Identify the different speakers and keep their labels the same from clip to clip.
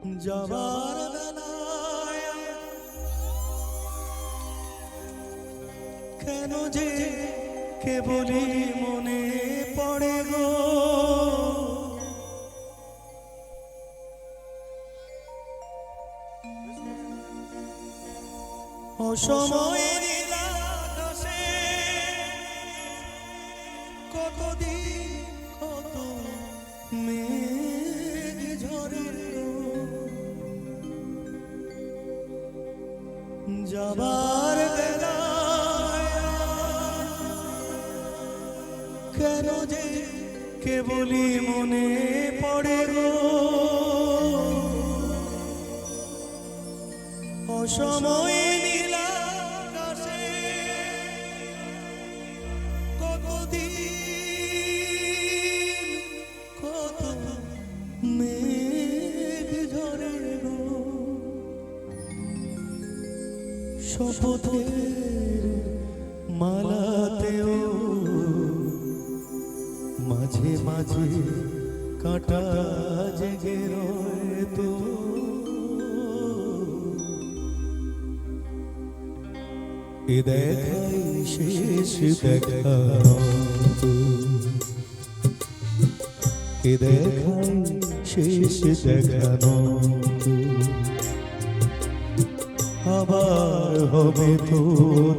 Speaker 1: যাবার বেলায় কেন যে কেবলই মনে পড়ে গো, অসময়ে নীল আকাশে কতদিন কত মেঘ ঝরে গো। যাবার বেলায় কেন যে কেবলই মনে পড়ে গো, অসময়ে নীল আকাশে কতদিন কত মেঘ ঝরে গো। শপথের মালাতেও মাঝে মাঝে কাঁটা জেগে রয় তো, এ দেখাই শেষ দেখা, এ দেখাই শেষ দেখানো, আবার হবে তো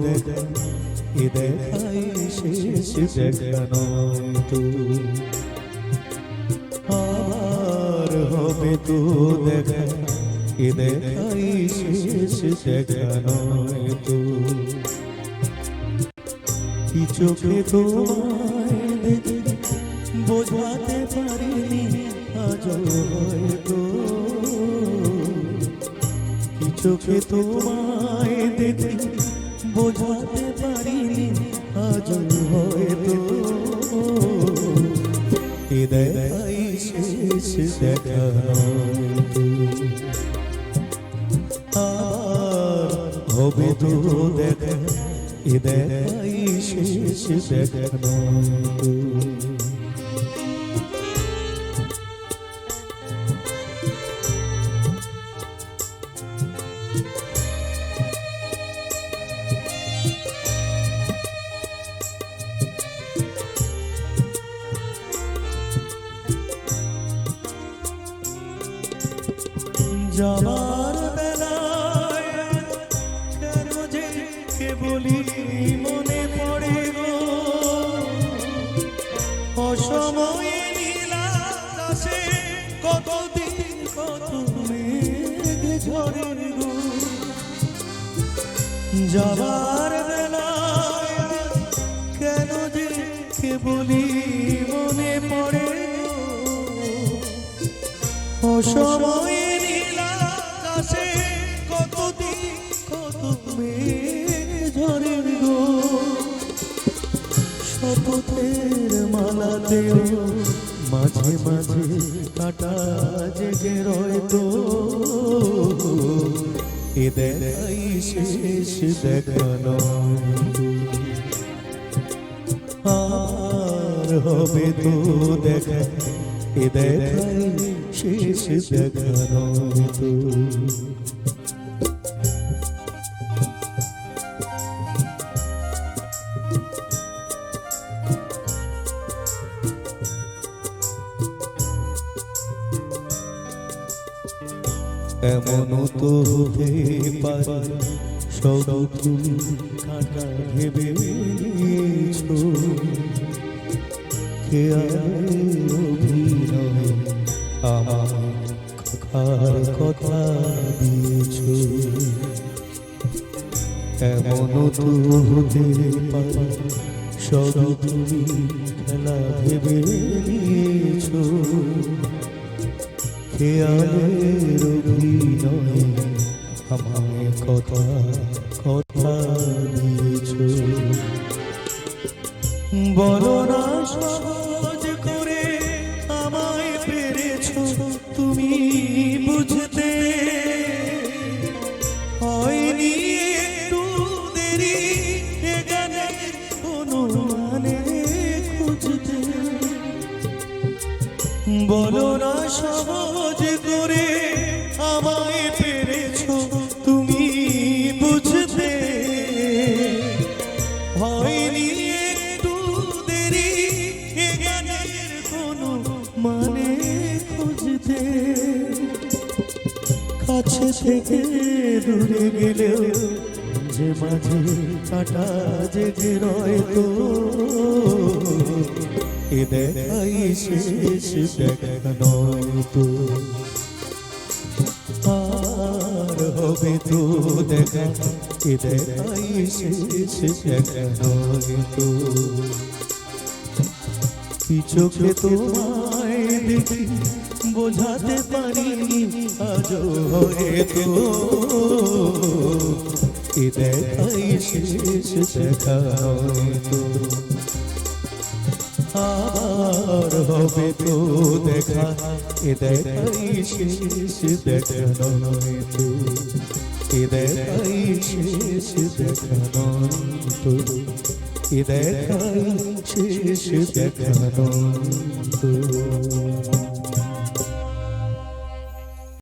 Speaker 1: দেখা, এ দেখাই শেষ দেখানো, আবার হবে তো দেখা, এ দেখাই শেষ দেখানো। কি চোখে তোমায় দেখে বোঝাতে পারিনি আজ হয়তো, কি চোখে তোমায় দেখে বোঝাতে পারিনি আজ হয়তো, এ দেখাই শেষ দেখা, আর হবে তো দেখা, এ দেখাই শেষ দেখানো। যাবার বেলায় কেন যে কেবলই মনে পড়ে গো, অসময়ে নীল আকাশে কতদিন কত মেঘ ঝরে গো। যাবার বেলায় কেন যে কেবলই মনে পড়ে গো, অসময়ে আকাশে কতদিন কত মেঘ ঝরে গো। শপথের মালাতেও মাঝে মাঝে কাঁটা জেগে রয় তো, এ দেখাই শেষ দেখানো, আর হবে তো দেখা, এ দেখাই শেষ দেখানো। এমন তো হতে পারে সব তুমি কাটা ভেবে নিয়েছো, খেয়ালের অভিনয় আমার কথার কথা দিয়েছো। এমন তো হতে পারে সব তুমি খেলা ভেবে নিয়েছো, খেয়ালের অভিনয় আমায় কথা কথা দিয়েছো। বলো না সহজ করে আমায় পেরেছো তুমি বুঝতে, হয়নি একটু দেরি এ গানের কোনো মানে খুঁজতে। বলো না সহজ করে আমায় পেরেছো তুমি বুঝতে, হয়নি একটু দেরি এ জ্ঞানের কোনো মানে খুঁজতে। কাছে থেকে দূরে গেলেও যে মাঝে কাটা জেগে রয় তো, এ দেখাই শেষ দেখা নয় তো। আর হবে তো দেখা, এ দেখাই শেষ দেখা নয় তো। কি চোখে তোমায় দেখি বোঝাতে পারিনি আজও হয়তো, এ দেখাই শেষ দেখা হয়তো। আর হবে তো দেখা, এ দেখাই শেষ দেখা হয়তো, এ দেখাই শেষ দেখা হয়তো, এ দেখাই শেষ দেখা হয়তো।